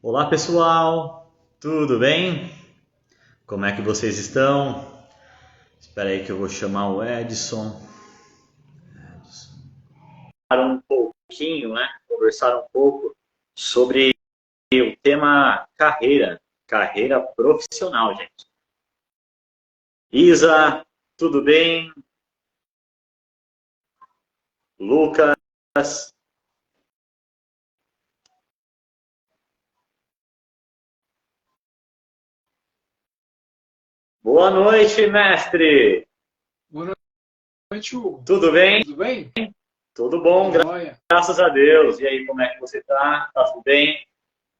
Olá pessoal, tudo bem? Como é que vocês estão? Espera aí que eu vou chamar o Edson. Para um pouquinho, né? Conversar um pouco sobre o tema carreira profissional, gente. Isa, tudo bem? Lucas, boa noite, mestre. Boa noite, Hugo. Tudo bem? Tudo bem? Tudo bom, Tudo jóia? graças a Deus. E aí, como é que você tá? Tá tudo bem?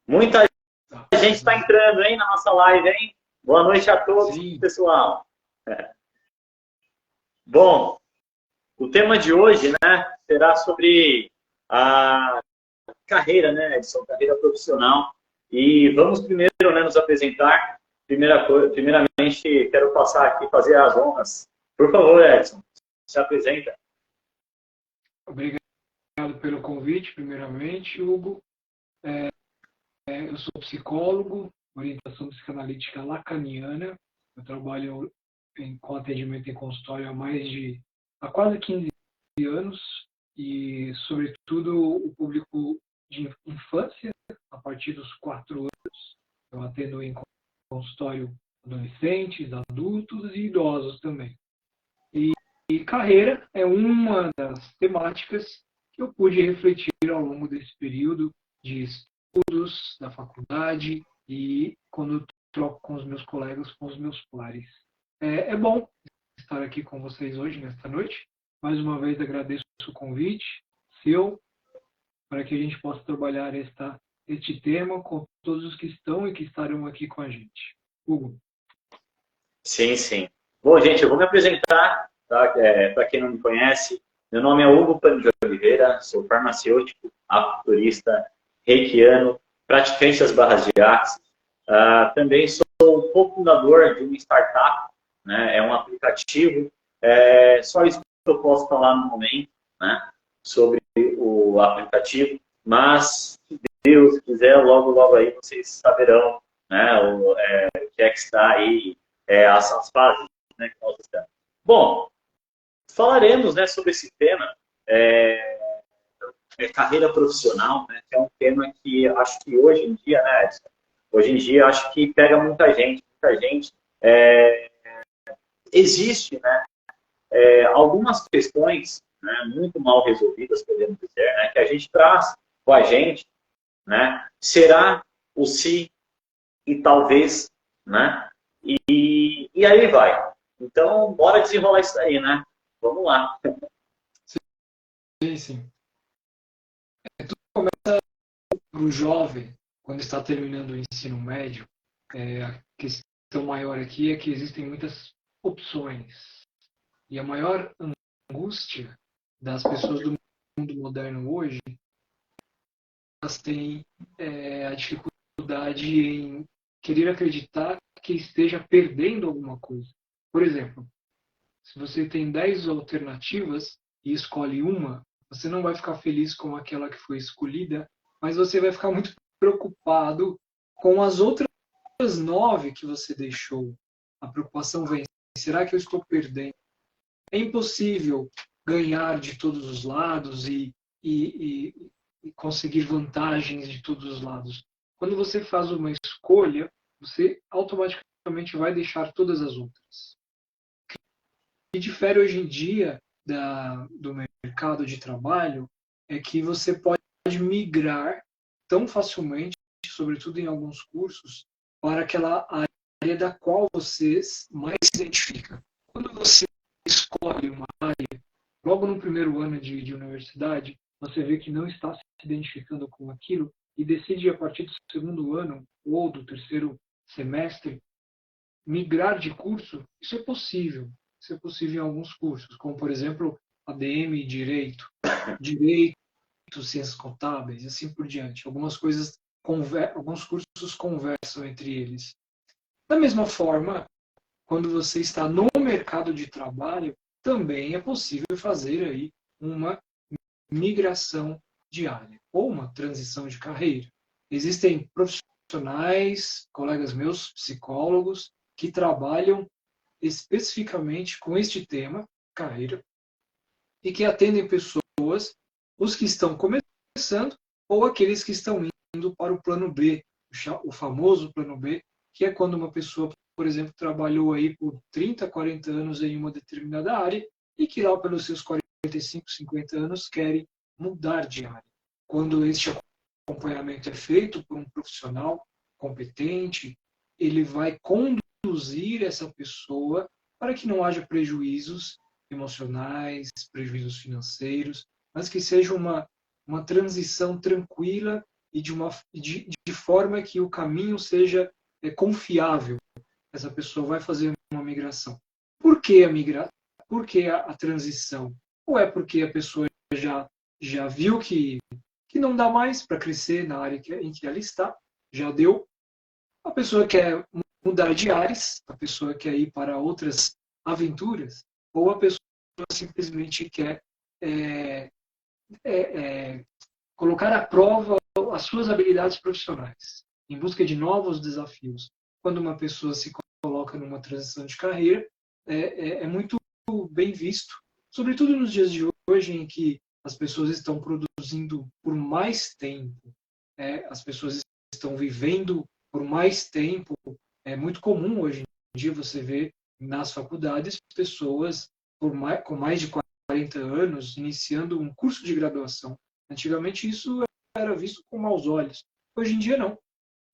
Muita Tá, gente tudo está bem. entrando, hein, na nossa live, hein? Boa noite a todos, Sim, pessoal. Bom, o tema de hoje, né, será sobre a carreira, né, Edson, carreira profissional. E vamos primeiro, né, nos apresentar. Primeiramente, quero passar aqui, fazer as honras. Por favor, Edson, se apresenta. obrigado pelo convite, primeiramente, Hugo. Eu sou psicólogo, orientação psicanalítica lacaniana. Eu trabalho com atendimento em consultório há quase 15 anos e, sobretudo, o público de infância, a partir dos 4 anos. Eu atendo em consultório adolescentes, adultos e idosos também. E carreira é uma das temáticas que eu pude refletir ao longo desse período de estudos da faculdade e quando eu troco com os meus colegas, com os meus pares. É bom estar aqui com vocês hoje, nesta noite. Mais uma vez agradeço o convite seu para que a gente possa trabalhar este tema com todos os que estão e que estarão aqui com a gente. Hugo. Sim, sim. Bom, gente, eu vou me apresentar, tá? Para quem não me conhece, meu nome é Hugo Pano de Oliveira, sou farmacêutico, acupunturista, reikiano, praticante das barras de axis. Também sou o cofundador de uma startup, né? É um aplicativo. Só isso que eu posso falar no momento, né? Sobre o aplicativo, mas se Deus quiser, logo, logo aí vocês saberão, né? O que é que está aí as fases, né, que nós estamos. Bom, falaremos, né, sobre esse tema, carreira profissional, né, que é um tema que acho que hoje em dia, né, Edson, hoje em dia acho que pega muita gente. Existe, né, algumas questões, né, muito mal resolvidas, podemos dizer, né, que a gente traz com a gente, né, será o se e talvez, né, e aí vai. Então, bora desenrolar isso aí, né? Vamos lá. Sim, sim. Para o jovem, quando está terminando o ensino médio, a questão maior aqui é que existem muitas opções. E a maior angústia das pessoas do mundo moderno hoje, elas têm a dificuldade em querer acreditar que esteja perdendo alguma coisa. Por exemplo, se você tem 10 alternativas e escolhe uma, você não vai ficar feliz com aquela que foi escolhida, mas você vai ficar muito preocupado com as outras 9 que você deixou. A preocupação vem: será que eu estou perdendo? É impossível ganhar de todos os lados e conseguir vantagens de todos os lados. Quando você faz uma escolha, você automaticamente vai deixar todas as outras. O que difere hoje em dia do mercado de trabalho é que você pode migrar tão facilmente, sobretudo em alguns cursos, para aquela área da qual você mais se identifica. Quando você escolhe uma área, logo no primeiro ano de universidade, você vê que não está se identificando com aquilo e decide, a partir do segundo ano ou do terceiro semestre, migrar de curso. Isso é possível. Isso é possível em alguns cursos, como, por exemplo, ADM, Direito, Ciências Contábeis e assim por diante. Alguns cursos conversam entre eles. Da mesma forma, quando você está no mercado de trabalho, também é possível fazer aí uma migração de área ou uma transição de carreira. Existem profissionais, colegas meus, psicólogos, que trabalham especificamente com este tema, carreira, e que atendem pessoas, os que estão começando ou aqueles que estão indo para o plano B, o famoso plano B, que é quando uma pessoa, por exemplo, trabalhou aí por 30, 40 anos em uma determinada área e que lá pelos seus 45, 50 anos querem mudar de área. Quando este acompanhamento é feito por um profissional competente, ele vai conduzir essa pessoa para que não haja prejuízos emocionais, prejuízos financeiros, mas que seja uma transição tranquila e de forma que o caminho seja confiável. Essa pessoa vai fazer uma migração. Por que a migração? Por que a transição? Ou é porque a pessoa já viu que não dá mais para crescer na área em que ela está, já deu. A pessoa quer mudar de áreas, a pessoa quer ir para outras aventuras, ou a pessoa simplesmente quer colocar à prova as suas habilidades profissionais, em busca de novos desafios. Quando uma pessoa se coloca numa transição de carreira, é muito bem visto, sobretudo nos dias de hoje, em que as pessoas estão produzindo por mais tempo, as pessoas estão vivendo por mais tempo. É muito comum hoje em dia você ver nas faculdades pessoas com mais de 40 anos iniciando um curso de graduação. Antigamente isso era visto com maus olhos. Hoje em dia não.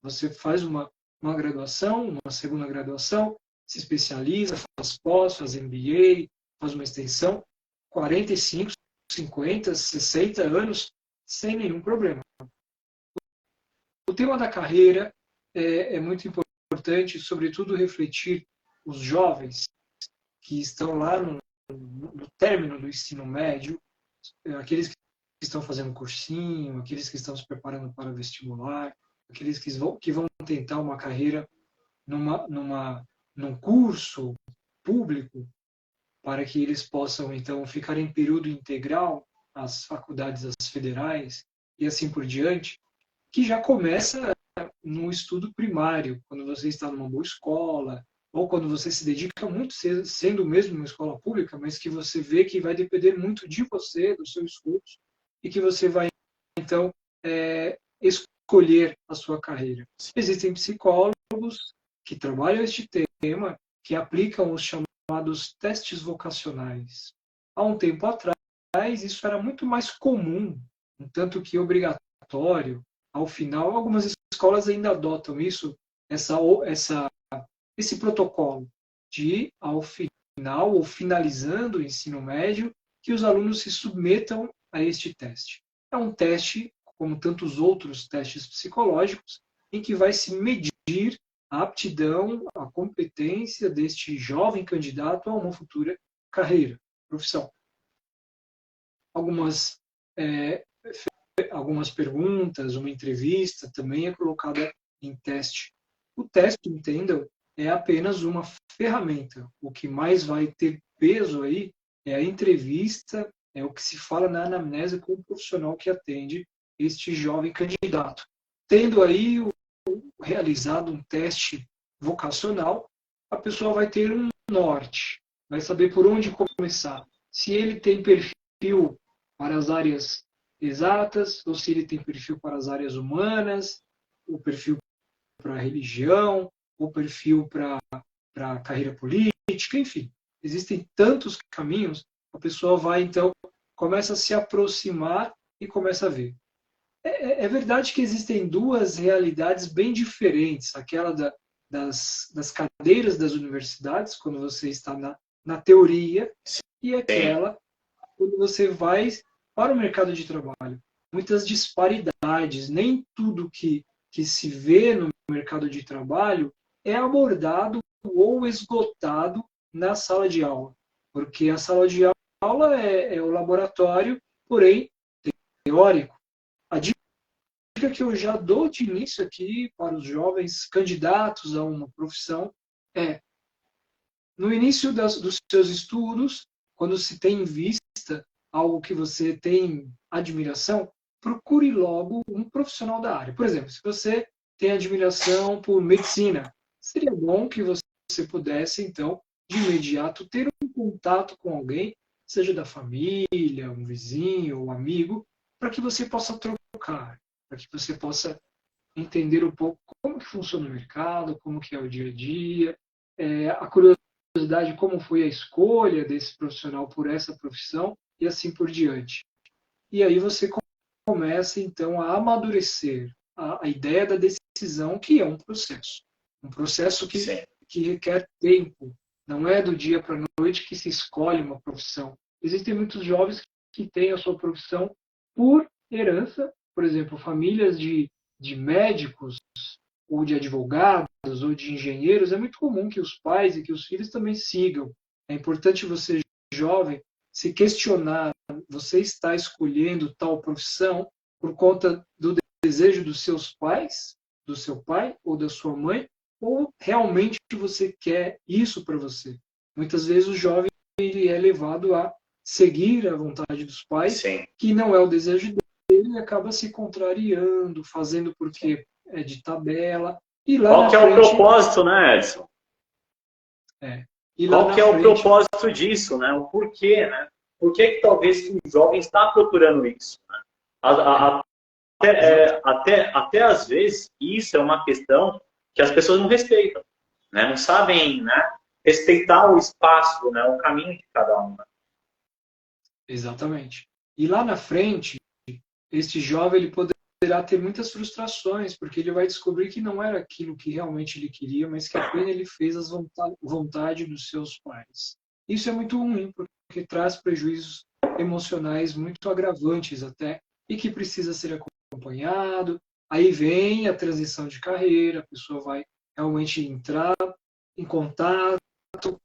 Você faz uma graduação, uma segunda graduação, se especializa, faz pós, faz MBA, faz uma extensão, 45, 50, 60 anos, sem nenhum problema. O tema da carreira é muito importante, sobretudo refletir os jovens que estão lá no término do ensino médio, aqueles que estão fazendo cursinho, aqueles que estão se preparando para vestibular, aqueles que vão tentar uma carreira num curso público, para que eles possam, então, ficar em período integral às faculdades, às federais, e assim por diante, que já começa no estudo primário, quando você está numa boa escola, ou quando você se dedica muito, sendo mesmo uma escola pública, mas que você vê que vai depender muito de você, do seu esforço, e que você vai, então, escolher a sua carreira. Existem psicólogos que trabalham este tema, que aplicam os chamados testes vocacionais. Há um tempo atrás, isso era muito mais comum, um tanto que obrigatório. Ao final, algumas escolas ainda adotam isso, esse protocolo de, ao final ou finalizando o ensino médio, que os alunos se submetam a este teste. É um teste, como tantos outros testes psicológicos, em que vai se medir a aptidão, a competência deste jovem candidato a uma futura carreira, profissão. Algumas perguntas, uma entrevista também é colocada em teste. O teste, entendam, é apenas uma ferramenta. O que mais vai ter peso aí é a entrevista, é o que se fala na anamnese com o profissional que atende este jovem candidato. Tendo aí realizado um teste vocacional, a pessoa vai ter um norte, vai saber por onde começar. Se ele tem perfil para as áreas exatas, ou se ele tem perfil para as áreas humanas, o perfil para a religião, o perfil para a carreira política, enfim. Existem tantos caminhos, a pessoa vai, então, começa a se aproximar e começa a ver. É verdade que existem duas realidades bem diferentes, aquela das cadeiras das universidades, quando você está na teoria, e aquela quando você vai para o mercado de trabalho. Muitas disparidades, nem tudo que se vê no mercado de trabalho é abordado ou esgotado na sala de aula, porque a sala de aula é o laboratório, porém teórico. A dica que eu já dou de início aqui para os jovens candidatos a uma profissão é, no início dos seus estudos, quando se tem em vista algo que você tem admiração, procure logo um profissional da área. Por exemplo, se você tem admiração por medicina, seria bom que você pudesse, então, de imediato, ter um contato com alguém, seja da família, um vizinho, um amigo, para que você possa trocar, para que você possa entender um pouco como que funciona o mercado, como que é o dia a dia, a curiosidade como foi a escolha desse profissional por essa profissão e assim por diante. E aí você começa, então, a amadurecer a ideia da decisão, que é um processo que requer tempo. Não é do dia para a noite que se escolhe uma profissão. Existem muitos jovens que têm a sua profissão por herança, por exemplo, famílias de médicos ou de advogados ou de engenheiros. É muito comum que os pais e que os filhos também sigam. É importante você, jovem, se questionar: você está escolhendo tal profissão por conta do desejo dos seus pais, do seu pai ou da sua mãe, ou realmente você quer isso para você? Muitas vezes o jovem ele é levado a seguir a vontade dos pais, Sim. que não é o desejo dele, e acaba se contrariando, fazendo porque é de tabela. E lá Qual que é o propósito, né, Edson? Qual que é o propósito disso, né? O porquê, né? Por que talvez o jovem está procurando isso? Né? Até às vezes isso é uma questão que as pessoas não respeitam, né? Não sabem, né, respeitar o espaço, né, o caminho de cada um. Né? Exatamente. E lá na frente, este jovem ele poderá ter muitas frustrações, porque ele vai descobrir que não era aquilo que realmente ele queria, mas que apenas ele fez as vontade dos seus pais. Isso é muito ruim, porque traz prejuízos emocionais muito agravantes até, e que precisa ser acompanhado. Aí vem a transição de carreira, a pessoa vai realmente entrar em contato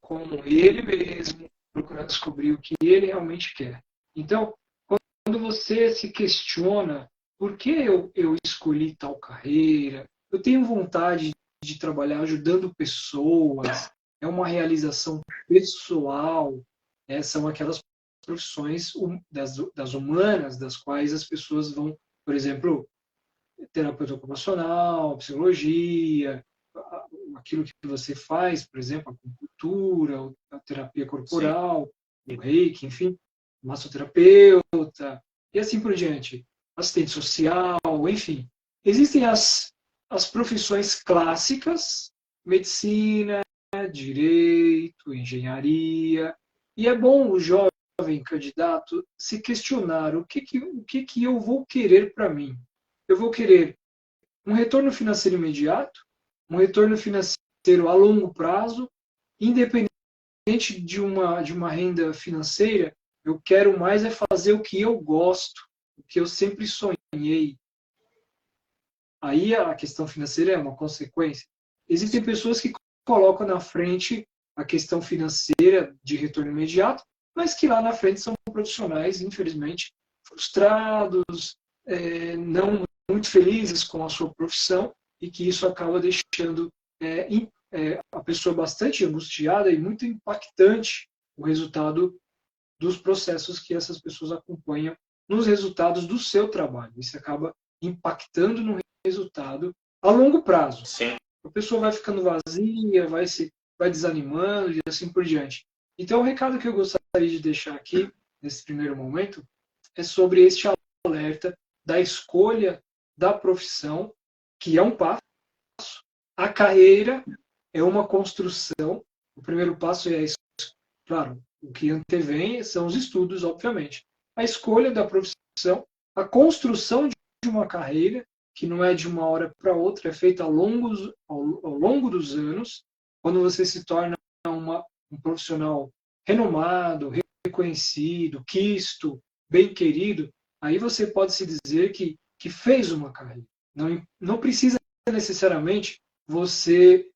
com ele mesmo, procurar descobrir o que ele realmente quer. Então, quando você se questiona por que eu escolhi tal carreira, eu tenho vontade de trabalhar ajudando pessoas, é uma realização pessoal, são aquelas profissões das humanas, das quais as pessoas vão, por exemplo, terapeuta ocupacional, psicologia, aquilo que você faz, por exemplo, a acupuntura, a terapia corporal, Sim. O reiki, enfim, massoterapeuta, e assim por diante. Assistente social, enfim. Existem as profissões clássicas, medicina, direito, engenharia, e é bom o jovem candidato se questionar o que eu vou querer para mim. Eu vou querer um retorno financeiro imediato, um retorno financeiro a longo prazo, independente de uma renda financeira. Eu quero mais é fazer o que eu gosto, o que eu sempre sonhei. Aí a questão financeira é uma consequência. Existem pessoas que colocam na frente a questão financeira de retorno imediato, mas que lá na frente são profissionais, infelizmente, frustrados, não muito felizes com a sua profissão, e que isso acaba deixando a pessoa bastante angustiada e muito impactante o resultado dos processos que essas pessoas acompanham nos resultados do seu trabalho. Isso acaba impactando no resultado a longo prazo. Sim. A pessoa vai ficando vazia, vai desanimando e assim por diante. Então, o recado que eu gostaria de deixar aqui, nesse primeiro momento, é sobre este alerta da escolha da profissão, que é um passo. A carreira é uma construção. O primeiro passo é, claro, o que antevém são os estudos, obviamente. A escolha da profissão, a construção de uma carreira, que não é de uma hora para outra, é feita ao longo dos anos, quando você se torna um profissional renomado, reconhecido, quisto, bem querido, aí você pode se dizer que fez uma carreira. Não precisa necessariamente você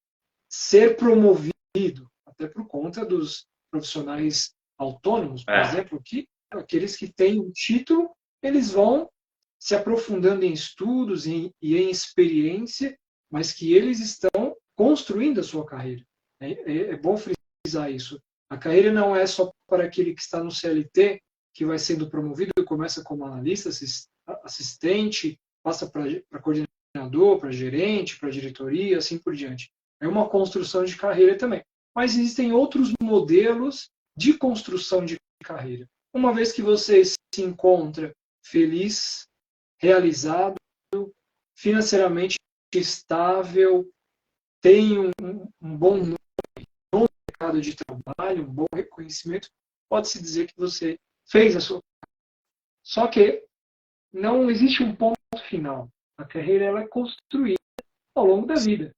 ser promovido, até por conta dos profissionais autônomos, por exemplo, que aqueles que têm um título, eles vão se aprofundando em estudos e em experiência, mas que eles estão construindo a sua carreira. É bom frisar isso. A carreira não é só para aquele que está no CLT, que vai sendo promovido e começa como analista, assistente, passa para coordenador, para gerente, para diretoria, assim por diante. É uma construção de carreira também. Mas existem outros modelos de construção de carreira. Uma vez que você se encontra feliz, realizado, financeiramente estável, tem um bom mercado de trabalho, um bom reconhecimento, pode-se dizer que você fez a sua. Só que não existe um ponto final. A carreira ela é construída ao longo da vida,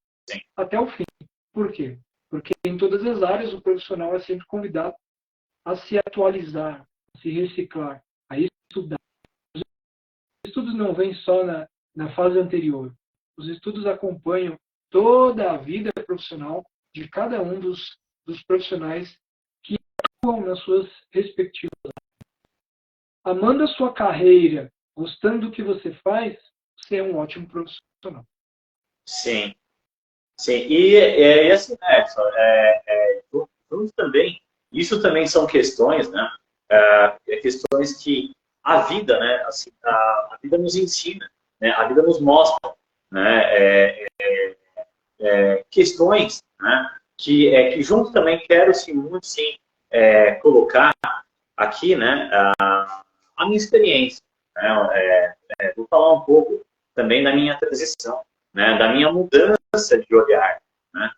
até o fim. Por quê? Porque em todas as áreas o profissional é sempre convidado a se atualizar, a se reciclar, a estudar. Os estudos não vêm só na fase anterior. Os estudos acompanham toda a vida profissional de cada um dos profissionais que atuam nas suas respectivas áreas. Amando a sua carreira, gostando do que você faz, você é um ótimo profissional. Sim. Sim, e assim, né, Edson, junto também, isso também são questões, né, questões que a vida, né, assim, a vida nos ensina, né, a vida nos mostra, né, questões, né, que junto também quero, sim, muito, sim, colocar aqui, né, a minha experiência, né, vou falar um pouco também da minha transição, né, da minha mudança de olhar, né?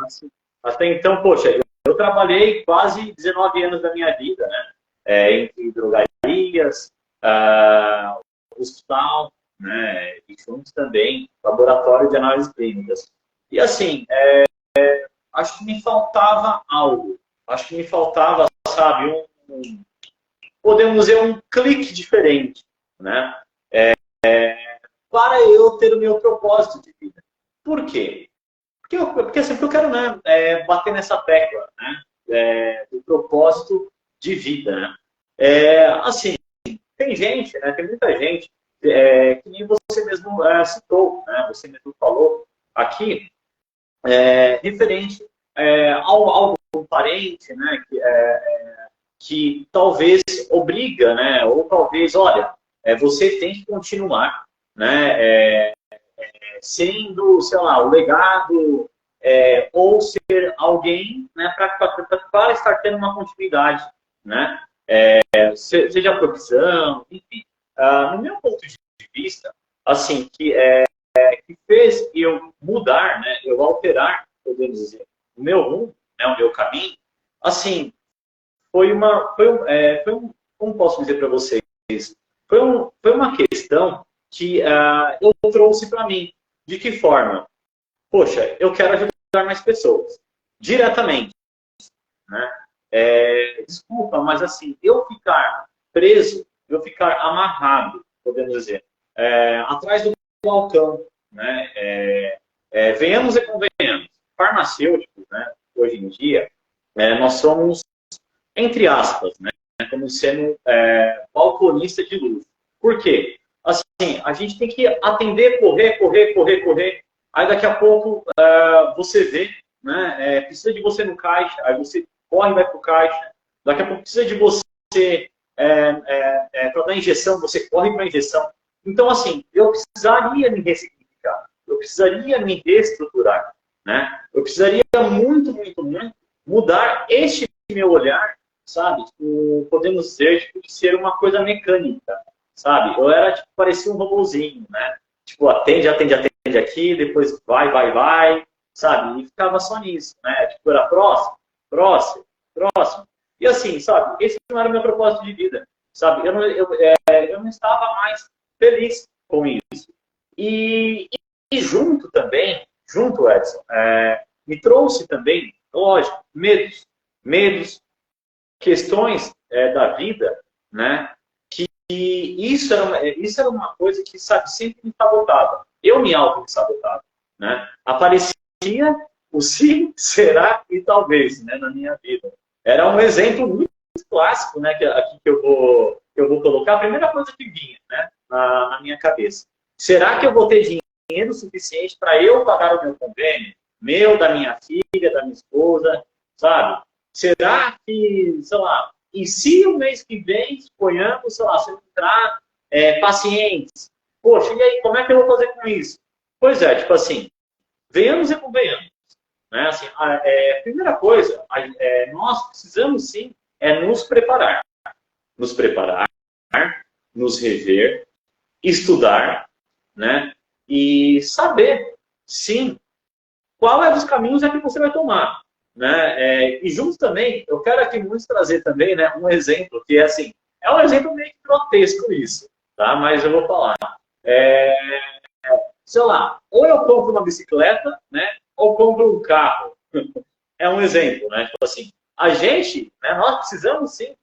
Assim, até então, poxa, eu trabalhei quase 19 anos da minha vida, né? Entre drogarias, hospital, né? E juntos também laboratório de análises clínicas. E assim, acho que me faltava algo. Acho que me faltava, sabe, podemos dizer, um clique diferente, né? Para eu ter o meu propósito de vida. Por quê? Porque assim, eu quero, né, bater nessa tecla, né, do propósito de vida. Né? Assim, tem gente, né, tem muita gente, que nem você mesmo citou, né, você mesmo falou aqui, referente ao parente, né, que talvez obriga, né, ou talvez, olha, você tem que continuar, né, sendo, sei lá, o legado, ou ser alguém, né, para estar tendo uma continuidade, né, seja a profissão, enfim. No meu ponto de vista, assim, que fez eu mudar, né, eu alterar, podemos dizer, o meu rumo, né, o meu caminho, assim, como posso dizer para vocês, foi uma questão que eu trouxe para mim. De que forma? Poxa, eu quero ajudar mais pessoas, diretamente, né? Desculpa, mas assim, eu ficar preso, eu ficar amarrado, podemos dizer, atrás do balcão, né? Venhamos e convenhamos, farmacêuticos, né? Hoje em dia, nós somos, entre aspas, né? Como sendo balconista de luz. Por quê? Assim, a gente tem que atender, correr. Aí daqui a pouco você vê, né? Precisa de você no caixa, aí você corre e vai para o caixa. Daqui a pouco precisa de você para dar injeção, você corre para a injeção. Então, assim, eu precisaria me ressignificar, eu precisaria me reestruturar, né? Eu precisaria muito mudar este meu olhar, sabe? Podemos dizer, tipo, de ser uma coisa mecânica, sabe? Eu era, tipo, parecia um robôzinho, né? Tipo, atende aqui, depois vai, sabe? E ficava só nisso, né? Tipo, era próximo. E assim, sabe? Esse não era o meu propósito de vida, sabe? Eu não estava mais feliz com isso. E junto também, Edson, me trouxe também, lógico, medos, questões da vida, né? E isso era uma coisa que, sabe, sempre me sabotava. Eu me auto-sabotava, né? Aparecia o sim, será e talvez, né, na minha vida. Era um exemplo muito clássico, né, aqui que eu vou colocar. A primeira coisa que vinha, né, na minha cabeça. Será que eu vou ter dinheiro suficiente para eu pagar o meu convênio? Meu, da minha filha, da minha esposa, sabe? Será que, sei lá, e se o mês que vem, suponhamos, sei lá, se eu entrar pacientes. Poxa, e aí, como é que eu vou fazer com isso? Pois é, tipo assim, venhamos e convenhamos. Né? Assim, primeira coisa, nós precisamos sim nos preparar. Nos preparar, nos rever, estudar, né? E saber, sim, qual é dos caminhos que você vai tomar. Né? E junto também, eu quero aqui muito trazer também, né, um exemplo, que é assim, é um exemplo meio que grotesco isso, tá? Mas eu vou falar. É, sei lá, ou eu compro uma bicicleta, né, ou compro um carro. É um exemplo, né? Tipo assim, a gente, né, nós precisamos sim,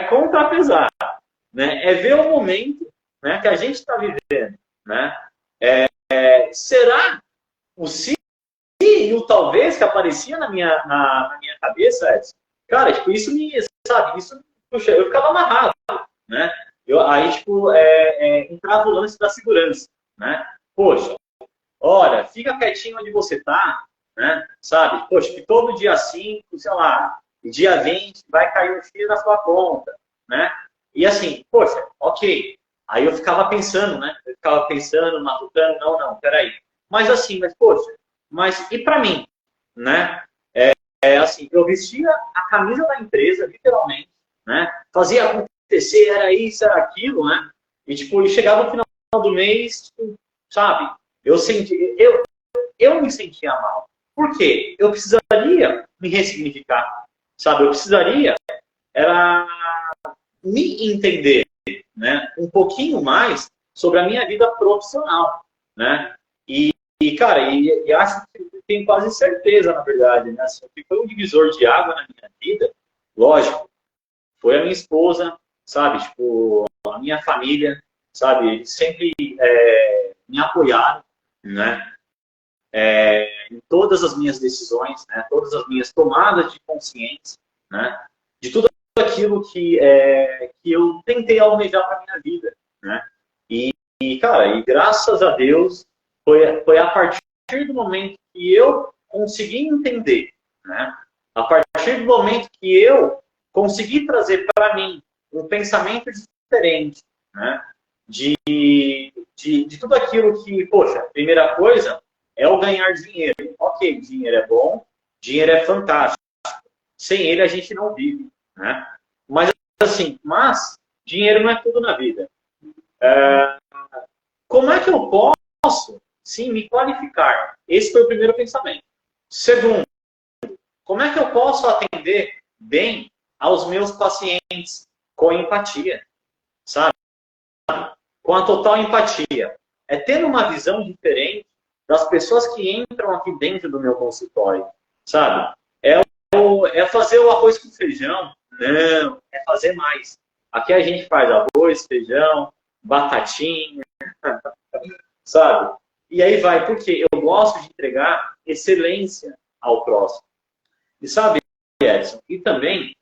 contrapesar, né? É ver o momento, né, que a gente está vivendo, né? Será o sim e o talvez que aparecia na minha cabeça, Edson? Cara, tipo, isso me, sabe, isso, puxa, eu ficava amarrado, né? Aí, tipo, entrava o lance da segurança, né? Poxa, olha, fica quietinho onde você tá, né? Sabe? Poxa, que todo dia 5, sei lá, dia 20 vai cair um X na sua conta, né? E assim, poxa, ok. Aí eu ficava pensando, né? Eu ficava pensando, matutando, não, peraí. Mas assim, poxa, mas e para mim, né? Assim, eu vestia a camisa da empresa, literalmente, né? Fazia acontecer, era isso, era aquilo, né? E tipo, e chegava no final do mês, tipo, sabe? Eu me sentia mal. Por quê? Eu precisaria me ressignificar, sabe? Eu precisaria era me entender, né? Um pouquinho mais sobre a minha vida profissional, né? Cara, acho que tenho quase certeza, na verdade, né? Assim, que foi um divisor de água na minha vida, lógico, foi a minha esposa, sabe? Tipo, a minha família, sabe? Eles sempre me apoiaram, né? Em todas as minhas decisões, né? Todas as minhas tomadas de consciência, né? De tudo aquilo que eu tentei almejar para minha vida, né? Cara, e graças a Deus foi a partir do momento que eu consegui entender, né? A partir do momento que eu consegui trazer para mim um pensamento diferente, né? De tudo aquilo que, poxa, primeira coisa é o ganhar dinheiro. Ok, dinheiro é bom, dinheiro é fantástico. Sem ele a gente não vive, né? Mas assim, dinheiro não é tudo na vida. Como é que eu posso, sim, me qualificar? Esse foi o primeiro pensamento. Segundo, como é que eu posso atender bem aos meus pacientes com empatia, sabe? Com a total empatia. É tendo uma visão diferente das pessoas que entram aqui dentro do meu consultório, sabe? É fazer o arroz com feijão? Não, é fazer mais. Aqui a gente faz arroz, feijão, batatinha, sabe? E aí vai, porque eu gosto de entregar excelência ao próximo. E sabe, Edson, e também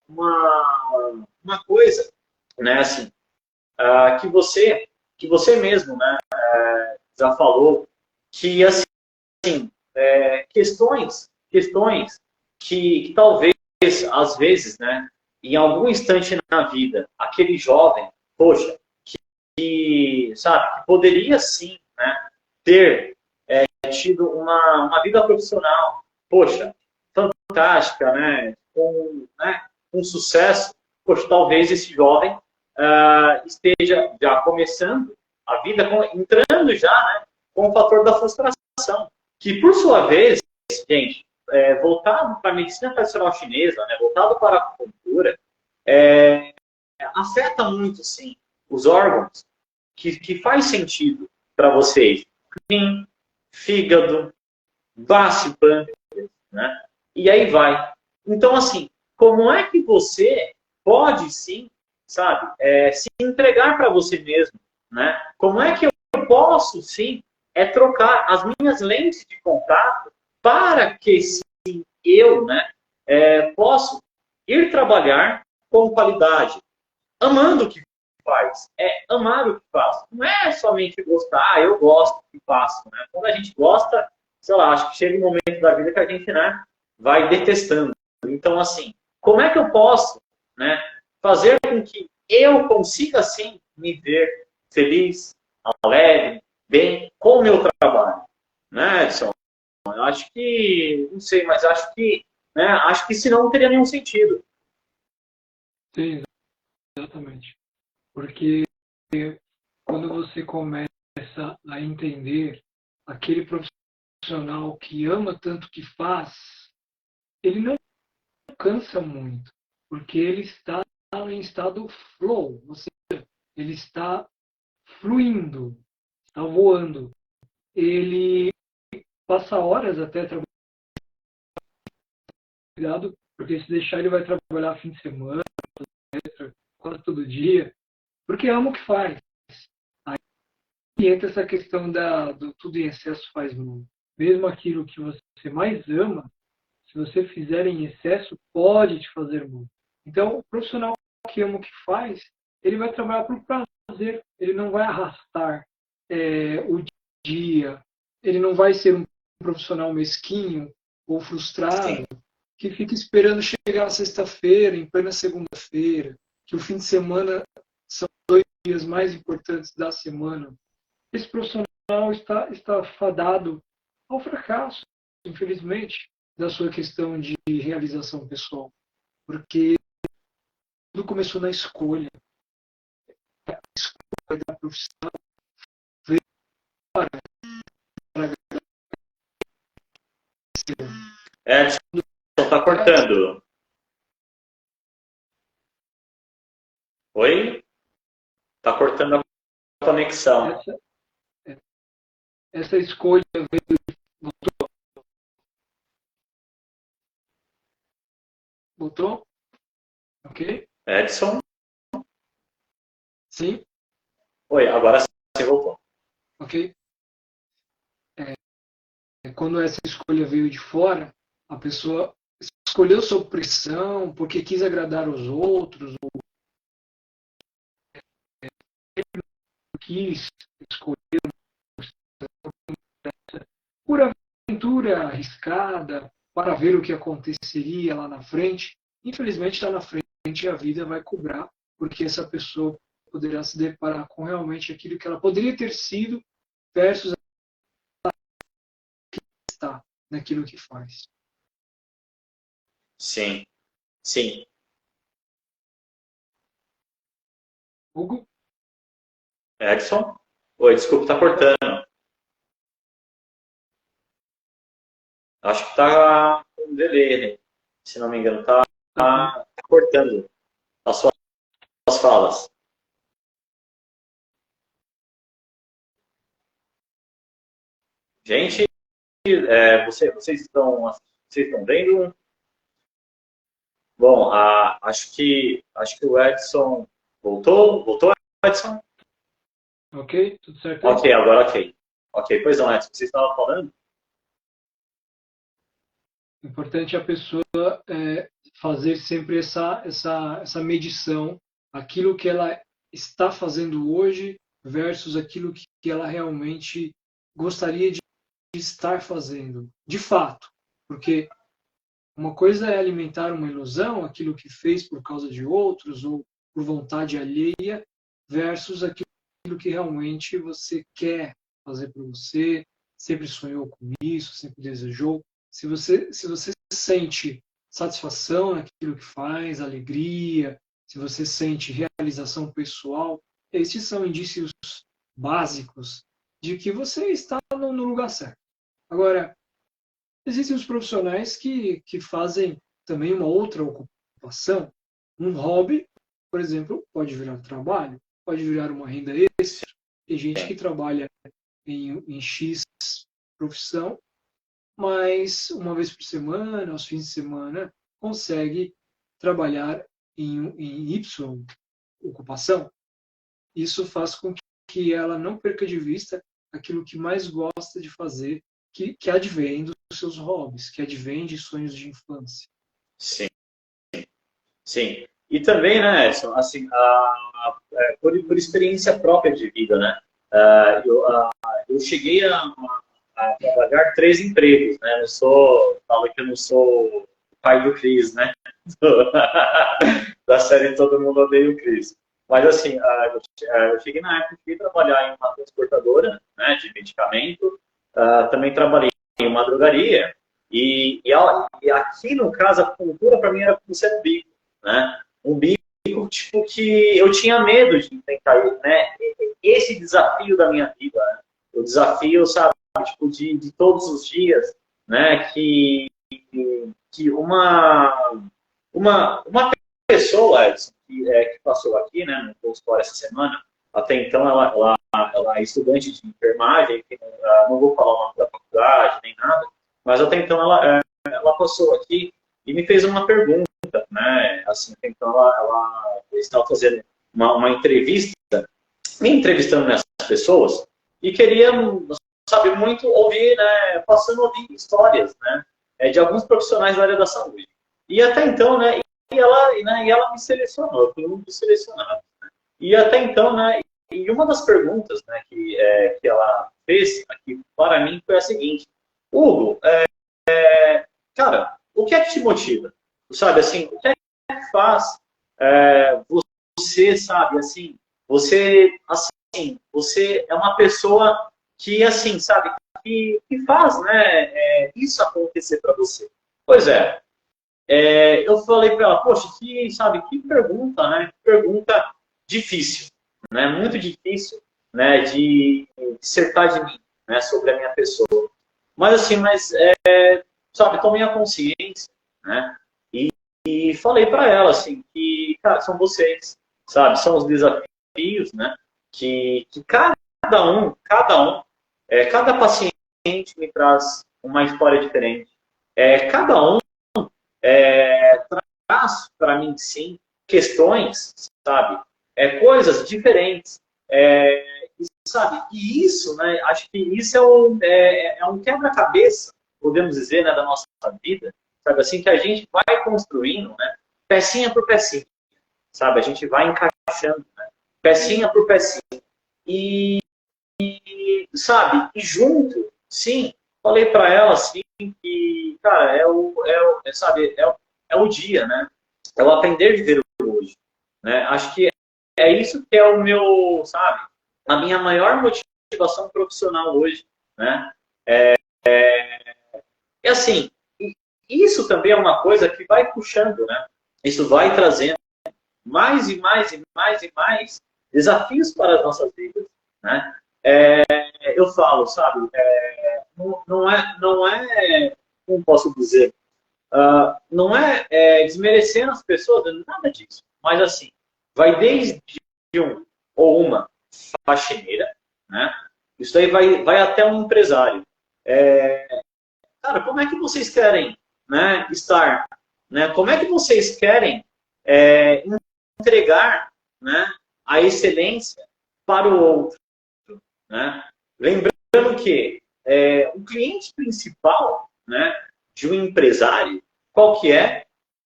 uma coisa, né, assim, que você mesmo, né, já falou, que assim, questões que talvez, às vezes, né, em algum instante na vida, aquele jovem, poxa, sabe, que poderia sim, né, ter tido uma vida profissional, poxa, fantástica, né, com sucesso, poxa, talvez esse jovem esteja já começando a vida, entrando já, né, com o fator da frustração, que por sua vez, gente, voltado para a medicina tradicional chinesa, né, voltado para a acupuntura, afeta muito, sim, os órgãos que faz sentido para vocês. Rim, fígado, baço, pâncreas, né? E aí vai. Então, assim, como é que você pode, sim, sabe, se entregar para você mesmo, né? Como é que eu posso, sim, trocar as minhas lentes de contato para que, sim, eu, né, posso ir trabalhar com qualidade, amando o que faz, amar o que faz. Não é somente gostar, eu gosto do que faço, né? Quando a gente gosta, sei lá, acho que chega um momento da vida que a gente, né, vai detestando. Então, assim, como é que eu posso, né, fazer com que eu consiga, sim, me ver feliz, alegre, bem com o meu trabalho. Né, Edson? Eu acho que, não sei, mas acho que senão não teria nenhum sentido. Sim, exatamente. Porque quando você começa a entender aquele profissional que ama tanto o que faz, ele não cansa muito, porque ele está em estado flow, ou seja, ele está fluindo, está voando. Ele passa horas até trabalhando, porque se deixar ele vai trabalhar fim de semana, quase todo dia, porque ama o que faz. Aí entra essa questão do tudo em excesso faz mal. Mesmo aquilo que você mais ama, se você fizer em excesso, pode te fazer mal. Então, o profissional que ama o que faz, ele vai trabalhar por prazer, ele não vai arrastar o dia, ele não vai ser um profissional mesquinho ou frustrado Sim. que fica esperando chegar a sexta-feira, em plena segunda-feira, que o fim de semana são 2 dias mais importantes da semana. Esse profissional está fadado ao fracasso, infelizmente, da sua questão de realização pessoal. Porque tudo começou na escolha. A escolha da profissão veio para Edson, tá cortando. Oi? Tá cortando a conexão. essa escolha veio. Voltou? Ok? Edson? Sim? Oi, agora sim voltou. Ok? Quando essa escolha veio de fora, a pessoa escolheu sob pressão, porque quis agradar os outros, ou quis escolher por aventura arriscada, para ver o que aconteceria lá na frente. Infelizmente, lá na frente a vida vai cobrar, porque essa pessoa poderá se deparar com realmente aquilo que ela poderia ter sido versus está naquilo que faz. Sim, sim. Hugo? Edson? Oi, desculpa, tá cortando. Acho que tá com delay, né? Se não me engano, tá cortando as suas falas. Gente, vocês estão vendo? Bom, acho que o Edson voltou. Voltou, Edson? Ok? Tudo certo aí? Ok, agora ok. Ok, pois não, Edson, vocês estavam falando? O importante é a pessoa fazer sempre essa medição, aquilo que ela está fazendo hoje versus aquilo que ela realmente gostaria de estar fazendo, de fato. Porque uma coisa é alimentar uma ilusão, aquilo que fez por causa de outros ou por vontade alheia, versus aquilo que realmente você quer fazer por você, sempre sonhou com isso, sempre desejou. Se você sente satisfação naquilo que faz, alegria, se você sente realização pessoal, esses são indícios básicos de que você está no lugar certo. Agora, existem os profissionais que fazem também uma outra ocupação. Um hobby, por exemplo, pode virar trabalho, pode virar uma renda extra. Tem gente que trabalha em X profissão, mas uma vez por semana, aos fins de semana, consegue trabalhar em Y ocupação. Isso faz com que ela não perca de vista aquilo que mais gosta de fazer, que advém dos seus hobbies, que advém de sonhos de infância. Sim, sim. E também, né, Edson, assim, por experiência própria de vida, né? Eu cheguei a trabalhar 3 empregos, né? Falo que eu não sou o pai do Cris, né? Da série Todo Mundo Odeia o Cris. Mas assim, eu cheguei na época de trabalhar em uma transportadora, né, de medicamento, também trabalhei em uma drogaria, e aqui no caso a cultura para mim era como ser um bico, né? Um bico tipo que eu tinha medo de enfrentar, né? Esse desafio da minha vida, né? O desafio, sabe, tipo de todos os dias, né? Que uma pessoa, Edson, que passou aqui, né, no consultório essa semana, até então ela é estudante de enfermagem, não vou falar o nome da faculdade, nem nada, mas até então ela passou aqui e me fez uma pergunta, né, assim, até então ela estava fazendo uma entrevista, me entrevistando nessas pessoas, e queria, sabe, muito ouvir, né, passando a ouvir histórias, né, de alguns profissionais da área da saúde. E até então, né, e ela me selecionou, eu fui um dos selecionados. E até então, né, e uma das perguntas, né, que ela fez aqui para mim foi a seguinte: Hugo, cara, o que é que te motiva? Sabe, assim, o que é que faz você, sabe, assim, você é uma pessoa que, assim, sabe, que faz, né, isso acontecer para você. Pois é, eu falei para ela, poxa, sabe, que pergunta, né? Que pergunta difícil, né? Muito difícil, né? De dissertar de mim, né? Sobre a minha pessoa. Mas assim, sabe, tomei a consciência, né? E falei para ela, assim, que, cara, são vocês, sabe? São os desafios, né? Que cada paciente me traz uma história diferente. Cada um traz para mim, sim, questões, sabe? Coisas diferentes. Sabe? E isso, né? Acho que isso é um quebra-cabeça, podemos dizer, né, da nossa vida, sabe? Assim, que a gente vai construindo, né? Pecinha por pecinha, sabe? A gente vai encaixando, né? Pecinha por pecinha. E, sabe? E junto, sim, falei para ela, assim, que, cara, sabe? É o dia, né? É o aprender de ver o hoje, né? Acho que é isso que é o meu, sabe? A minha maior motivação profissional hoje, né? E assim, isso também é uma coisa que vai puxando, né? Isso vai trazendo mais e mais e mais e mais desafios para as nossas vidas, né? Eu falo, sabe? Não é, como posso dizer? Não é desmerecendo as pessoas, nada disso. Mas assim, vai desde um ou uma faxineira, né? Isso aí vai até um empresário. Cara, como é que vocês querem, né, estar? Né? Como é que vocês querem entregar, né, a excelência para o outro? Né? Lembrando que o cliente principal, né, de um empresário, qual que é?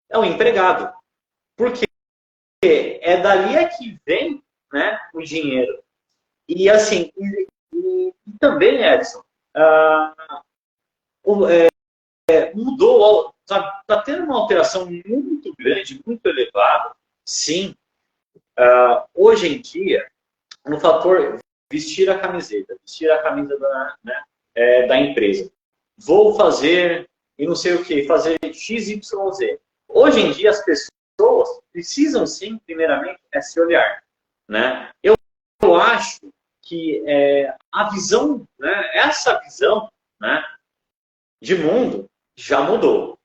É o empregado. Porque dali que vem, né, o dinheiro. E assim, e também, Edson, mudou, está tendo uma alteração muito grande, muito elevada. Sim, hoje em dia, no fator vestir a camiseta, vestir a camisa da empresa. Vou fazer, e não sei o que, fazer XYZ. Hoje em dia, as pessoas precisam, sim, primeiramente, se olhar. Né? Eu acho que a visão, né, essa visão, né, de mundo já mudou.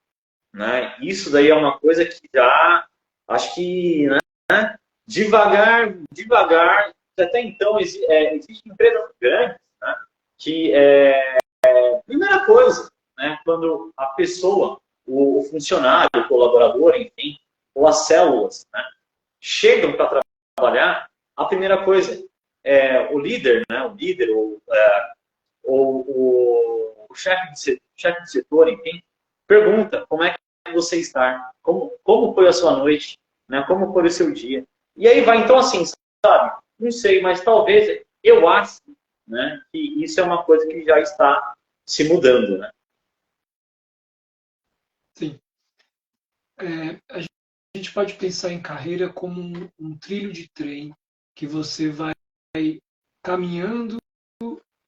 Né? Isso daí é uma coisa que já, acho que, né, devagar, até então existem empresas grandes, né, que, primeira coisa, né, quando a pessoa, o funcionário, o colaborador, enfim, ou as células, né, chegam para trabalhar, a primeira coisa é o líder, né, o chefe de setor, enfim, pergunta como é que você está, como foi a sua noite, né, como foi o seu dia. E aí vai, então, assim, sabe, não sei, mas talvez, eu acho, né, que isso é uma coisa que já está se mudando, né? Sim. A gente pode pensar em carreira como um trilho de trem que você vai caminhando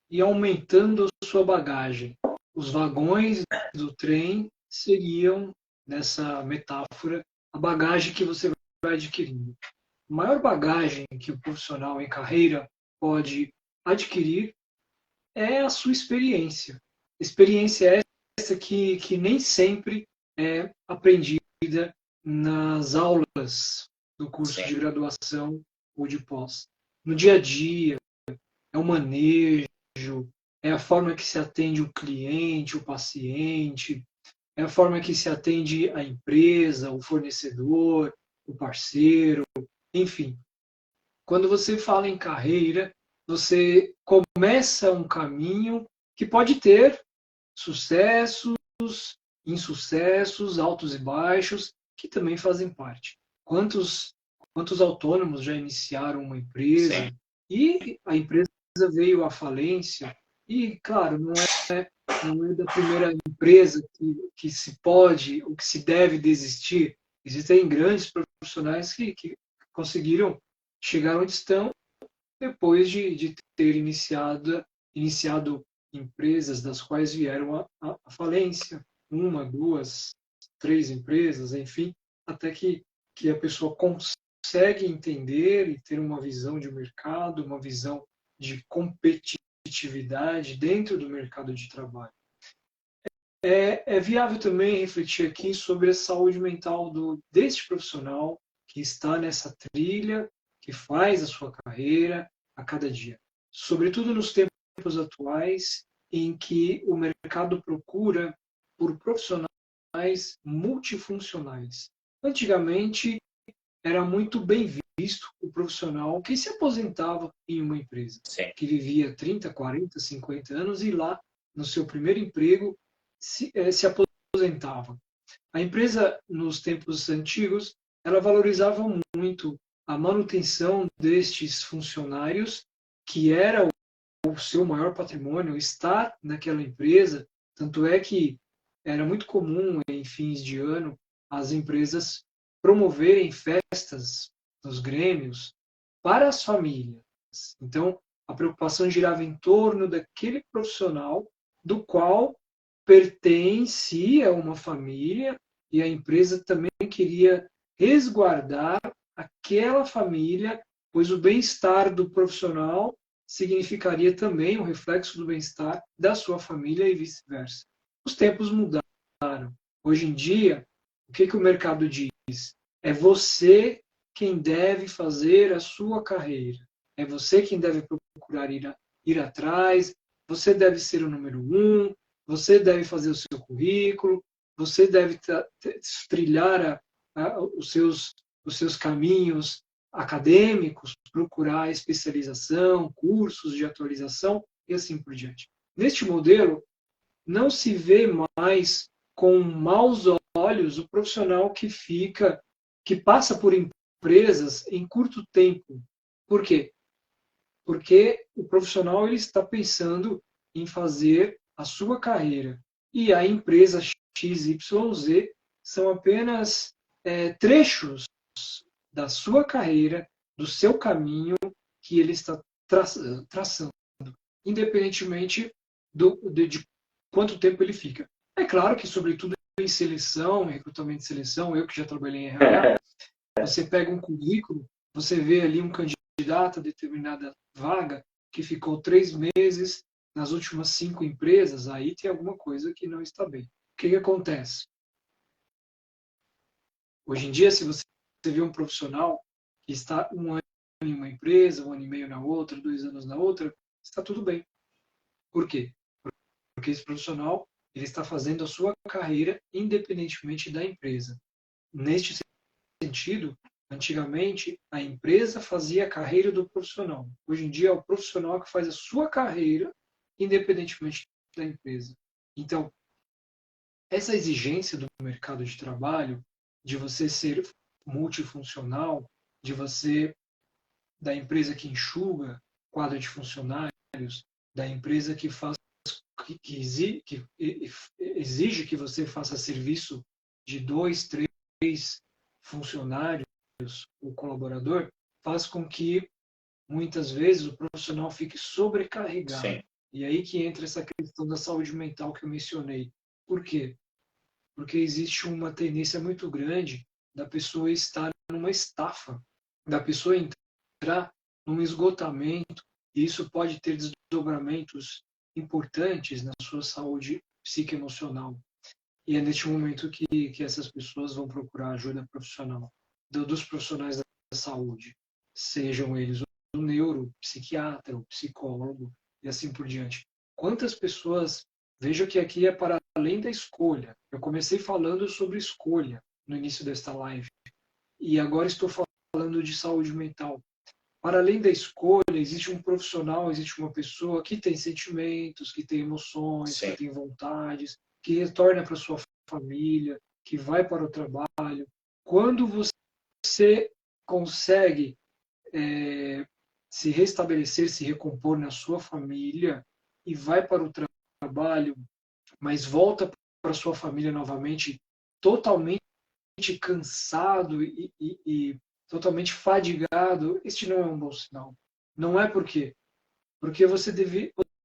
e aumentando a sua bagagem. Os vagões do trem seriam, nessa metáfora, a bagagem que você vai adquirindo. A maior bagagem que o profissional em carreira pode adquirir é a sua experiência. Experiência essa que nem sempre é aprendida nas aulas do curso de graduação ou de pós. No dia a dia, é o manejo, é a forma que se atende o cliente, o paciente, é a forma que se atende a empresa, o fornecedor, o parceiro, enfim. Quando você fala em carreira, você começa um caminho que pode ter sucessos, insucessos, altos e baixos, que também fazem parte. Quantos autônomos já iniciaram uma empresa e a empresa veio à falência? E, claro, não é da primeira empresa que se pode ou que se deve desistir. Existem grandes profissionais que conseguiram chegar onde estão depois de ter iniciado empresas das quais vieram a falência, uma, duas, três empresas, enfim, até que a pessoa consegue entender e ter uma visão de mercado, uma visão de competitividade dentro do mercado de trabalho. É viável também refletir aqui sobre a saúde mental deste profissional que está nessa trilha, que faz a sua carreira a cada dia. Sobretudo nos tempos atuais, em que o mercado procura por profissionais multifuncionais. Antigamente, era muito bem visto o profissional que se aposentava em uma empresa, que vivia 30, 40, 50 anos e lá, no seu primeiro emprego, se aposentava. A empresa, nos tempos antigos, ela valorizava muito a manutenção destes funcionários, que era o seu maior patrimônio, estar naquela empresa. Tanto é que era muito comum, em fins de ano, as empresas promoverem festas nos grêmios para as famílias. Então, a preocupação girava em torno daquele profissional do qual pertencia uma família e a empresa também queria resguardar aquela família, pois o bem-estar do profissional significaria também o reflexo do bem-estar da sua família e vice-versa. Os tempos mudaram. Hoje em dia, o que o mercado diz? É você quem deve fazer a sua carreira. É você quem deve procurar ir atrás, você deve ser o número 1, você deve fazer o seu currículo, você deve trilhar os seus caminhos acadêmicos, procurar especialização, cursos de atualização e assim por diante. Neste modelo, não se vê mais com maus olhos o profissional que passa por empresas em curto tempo. Por quê? Porque o profissional ele está pensando em fazer a sua carreira e a empresa XYZ são apenas trechos da sua carreira, do seu caminho que ele está traçando, independentemente de quanto tempo ele fica. É claro que, sobretudo em seleção, em recrutamento de seleção, eu que já trabalhei em RH, você pega um currículo, você vê ali um candidato a determinada vaga que ficou 3 meses nas últimas 5 empresas, aí tem alguma coisa que não está bem. O que acontece? Hoje em dia, se você vê um profissional que está 1 ano em uma empresa, 1 ano e meio na outra, 2 anos na outra, está tudo bem. Por quê? Porque esse profissional ele está fazendo a sua carreira independentemente da empresa. Neste sentido, antigamente, a empresa fazia a carreira do profissional. Hoje em dia, é o profissional que faz a sua carreira independentemente da empresa. Então, essa exigência do mercado de trabalho, de você ser multifuncional, da empresa que enxuga quadro de funcionários, da empresa que exige que você faça serviço de 2, 3, funcionários, o colaborador, faz com que muitas vezes o profissional fique sobrecarregado. Sim. E aí que entra essa questão da saúde mental que eu mencionei. Por quê? Porque existe uma tendência muito grande da pessoa estar numa estafa, da pessoa entrar num esgotamento, e isso pode ter desdobramentos importantes na sua saúde psicoemocional. E é neste momento que essas pessoas vão procurar ajuda profissional, dos profissionais da saúde, sejam eles o neuro, o psiquiatra, o psicólogo e assim por diante. Quantas pessoas, vejo que aqui é para além da escolha. Eu comecei falando sobre escolha no início desta live e agora estou falando de saúde mental. Para além da escolha, existe um profissional, existe uma pessoa que tem sentimentos, que tem emoções, Sim. que tem vontades, que retorna para sua família, que vai para o trabalho. Quando você consegue se restabelecer, se recompor na sua família e vai para o trabalho, mas volta para sua família novamente totalmente cansado e totalmente fadigado, este não é um bom sinal. Não é porque você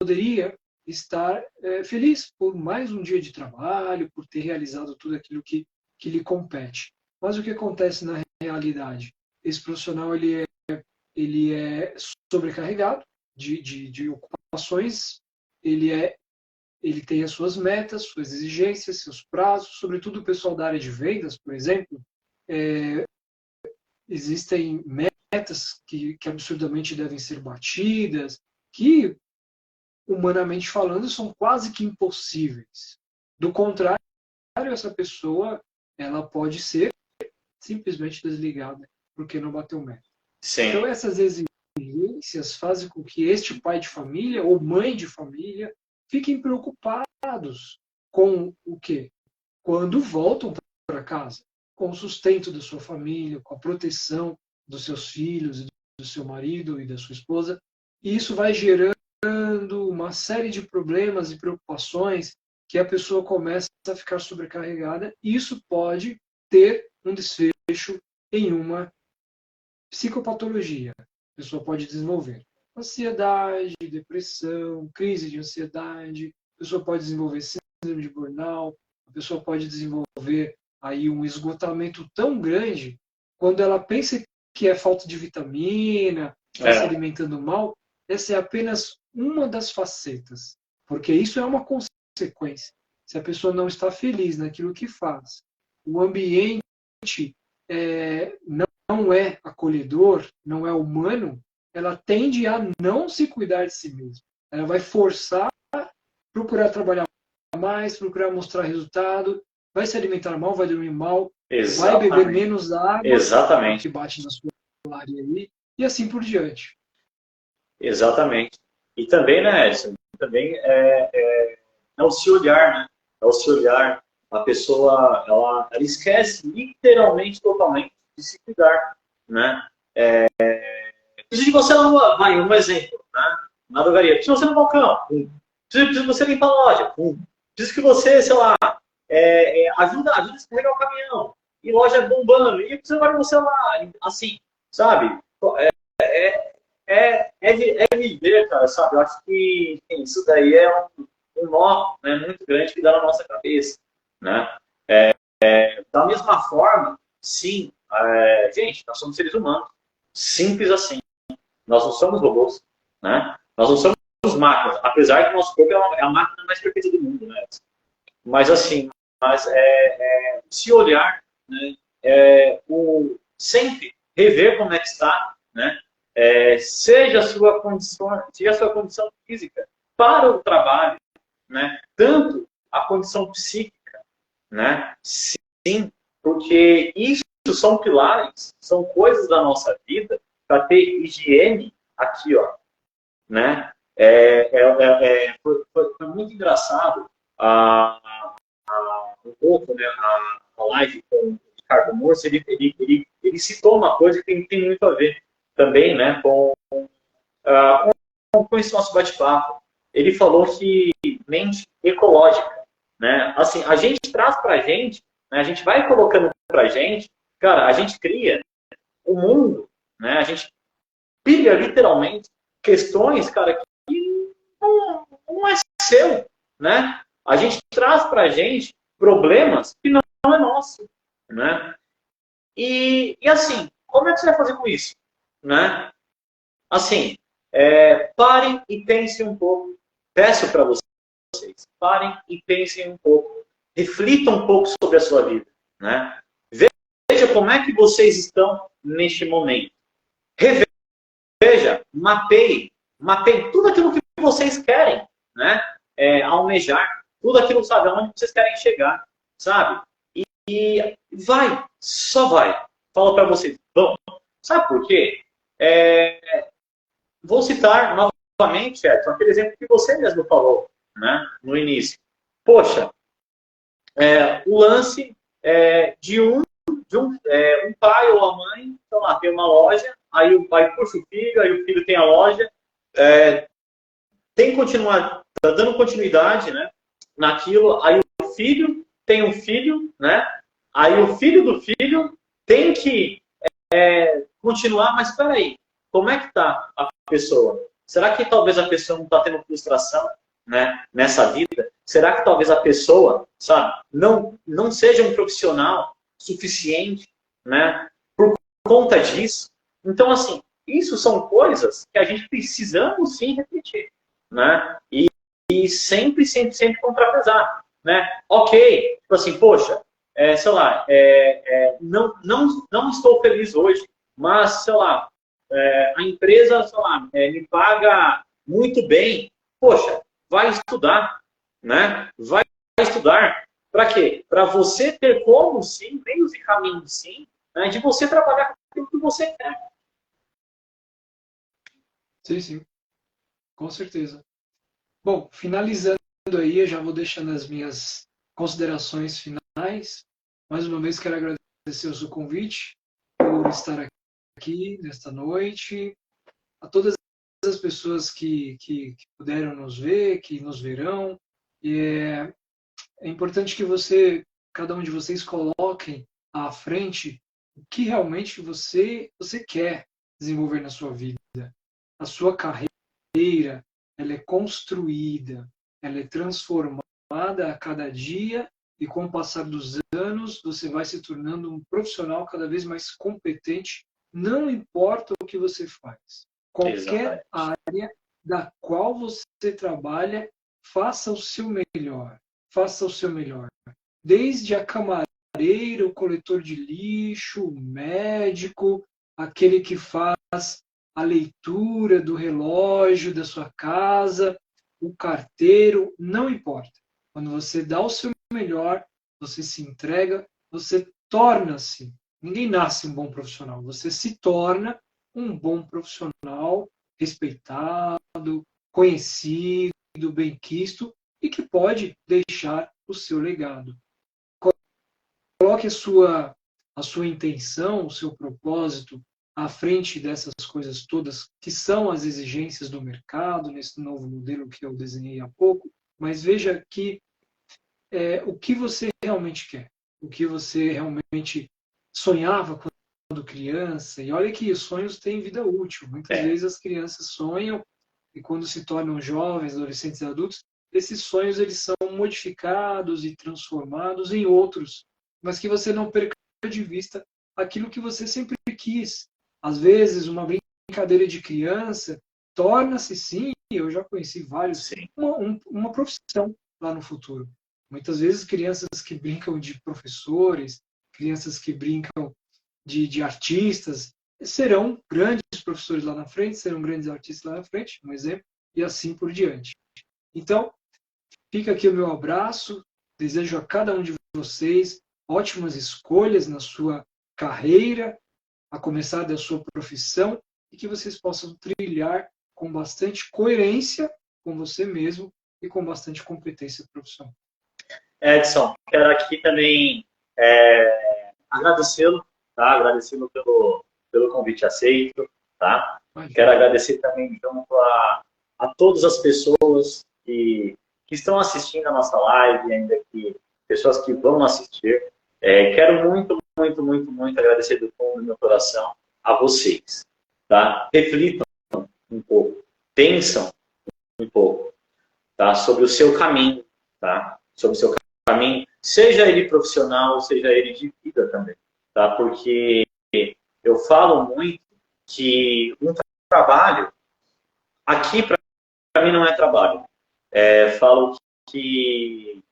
poderia estar feliz por mais um dia de trabalho, por ter realizado tudo aquilo que lhe compete. Mas o que acontece na realidade? Esse profissional ele é sobrecarregado de ocupações, ele tem as suas metas, suas exigências, seus prazos, sobretudo o pessoal da área de vendas, por exemplo, existem metas que absurdamente devem ser batidas, que, humanamente falando, são quase que impossíveis. Do contrário, essa pessoa ela pode ser simplesmente desligada porque não bateu meta. Sim. Então, essas exigências fazem com que este pai de família ou mãe de família fiquem preocupados com o quê? Quando voltam para casa, com o sustento da sua família, com a proteção dos seus filhos, do seu marido e da sua esposa. E isso vai gerando uma série de problemas e preocupações que a pessoa começa a ficar sobrecarregada. E isso pode ter um desfecho em uma psicopatologia. A pessoa pode desenvolver ansiedade, depressão, crise de ansiedade, a pessoa pode desenvolver síndrome de burnout, a pessoa pode desenvolver aí um esgotamento tão grande, quando ela pensa que é falta de vitamina, está se alimentando mal, essa é apenas uma das facetas, porque isso é uma consequência. Se a pessoa não está feliz naquilo que faz, o ambiente não é acolhedor, não é humano, ela tende a não se cuidar de si mesma. Ela vai forçar, procurar trabalhar mais, procurar mostrar resultado, vai se alimentar mal, vai dormir mal, Exatamente. vai beber menos água, Exatamente. que bate na sua área aí, e assim por diante. Exatamente. E também, né, Edson, também é o se olhar, né? É o se olhar. A pessoa, ela esquece literalmente, totalmente, de se cuidar, né? Preciso de você na rua, vai, um exemplo, né? Na drogaria. Preciso de você no balcão. Preciso de você limpar a loja. Preciso que você, sei lá, ajuda a descarregar o caminhão. E loja bombando. E preciso agora você lá. Assim, sabe? É viver, cara, sabe? Eu acho que isso daí é um nó, né, muito grande que dá na nossa cabeça, né? Da mesma forma, sim, gente, nós somos seres humanos. Simples assim. Nós não somos robôs, né? Nós não somos máquinas, apesar que o nosso corpo é a máquina mais perfeita do mundo, né? Mas assim, se olhar, né? Sempre rever como é que está, né? Seja a sua condição física para o trabalho, né? Tanto a condição psíquica, né? Sim, porque isso são pilares, são coisas da nossa vida para ter higiene aqui, ó, né? Foi muito engraçado um pouco, né, a live com o Ricardo Morse, ele citou uma coisa que tem muito a ver também, né, com esse nosso bate-papo. Ele falou que mente ecológica, né? Assim, a gente traz para a gente, né, a gente vai colocando para a gente cara, a gente cria o mundo, né? A gente pilha literalmente questões, cara, que não é seu, né? A gente traz pra gente problemas que não é nosso, né? E assim, como é que você vai fazer com isso, né? Assim, parem e pensem um pouco. Peço para vocês, parem e pensem um pouco. Reflitam um pouco sobre a sua vida, né? Veja como é que vocês estão neste momento. Reveja, mapeie tudo aquilo que vocês querem, né? Almejar, tudo aquilo, sabe, aonde vocês querem chegar, sabe? E vai, só vai. Falo para vocês, vão. Sabe por quê? Vou citar novamente, Edson, aquele exemplo que você mesmo falou, né, no início. Poxa, o lance de um pai ou a mãe, então lá, tem uma loja, aí o pai puxa o filho, aí o filho tem a loja, tem que continuar, tá dando continuidade, né, naquilo, aí o filho tem um filho, né, aí o filho do filho tem que continuar, mas espera aí, como é que está a pessoa? Será que talvez a pessoa não está tendo frustração, né, nessa vida? Será que talvez a pessoa, sabe, não seja um profissional suficiente, né, por conta disso? Então, assim, isso são coisas que a gente precisamos sim refletir, né? E sempre, sempre, sempre contrapesar, né? Ok, tipo assim, poxa, sei lá, não estou feliz hoje, mas, sei lá, a empresa, sei lá, me paga muito bem. Poxa, vai estudar, né? Vai estudar. Para quê? Para você ter como, sim, meios e caminhos, sim, né, de você trabalhar com aquilo que você quer. Sim, sim, com certeza. Bom, finalizando aí, eu já vou deixando as minhas considerações finais. Mais uma vez, quero agradecer o seu convite por estar aqui nesta noite, a todas as pessoas que puderam nos ver, que nos verão. E é importante que cada um de vocês coloquem à frente o que realmente você quer desenvolver na sua vida. A sua carreira, ela é construída, ela é transformada a cada dia e com o passar dos anos você vai se tornando um profissional cada vez mais competente, não importa o que você faz. Qualquer Exatamente. área da qual você trabalha, faça o seu melhor. Faça o seu melhor. Desde a camareira, o coletor de lixo, o médico, aquele que faz a leitura do relógio da sua casa, o carteiro, não importa. Quando você dá o seu melhor, você se entrega, você torna-se. Ninguém nasce um bom profissional, você se torna um bom profissional, respeitado, conhecido, bem-quisto e que pode deixar o seu legado. Coloque a sua intenção, o seu propósito à frente dessas coisas todas que são as exigências do mercado, nesse novo modelo que eu desenhei há pouco, mas veja que o que você realmente quer, o que você realmente sonhava quando criança, e olha que os sonhos têm vida útil. Muitas vezes as crianças sonham e quando se tornam jovens, adolescentes e adultos, esses sonhos eles são modificados e transformados em outros, mas que você não perca de vista aquilo que você sempre quis. Às vezes, uma brincadeira de criança torna-se, sim, eu já conheci vários, uma profissão lá no futuro. Muitas vezes, crianças que brincam de professores, crianças que brincam de artistas, serão grandes professores lá na frente, serão grandes artistas lá na frente, um exemplo, e assim por diante. Então, fica aqui o meu abraço, desejo a cada um de vocês ótimas escolhas na sua carreira, a começar da sua profissão, e que vocês possam trilhar com bastante coerência com você mesmo e com bastante competência profissional. Edson, quero aqui também agradecê-lo, tá? Agradecê-lo pelo convite aceito, tá? Quero agradecer também junto a todas as pessoas que estão assistindo a nossa live, ainda que pessoas que vão assistir. Quero muito muito agradecer do fundo do meu coração a vocês, tá? Reflitam um pouco, pensam um pouco, tá? Sobre o seu caminho, tá? Sobre o seu caminho, seja ele profissional, seja ele de vida também, tá? Porque eu falo muito que um trabalho, aqui para mim não é trabalho. Falo que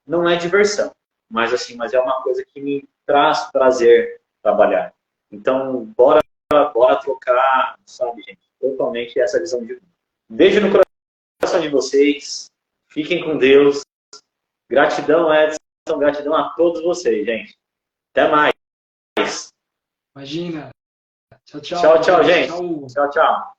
não é diversão, mas assim, mas é uma coisa que me traz prazer trabalhar. Então, bora trocar, sabe, gente, totalmente essa visão de vida. Beijo no coração de vocês. Fiquem com Deus. Gratidão, Edson. Gratidão a todos vocês, gente. Até mais. Imagina. Tchau, Tchau, tchau. gente. Tchau. Tchau, tchau.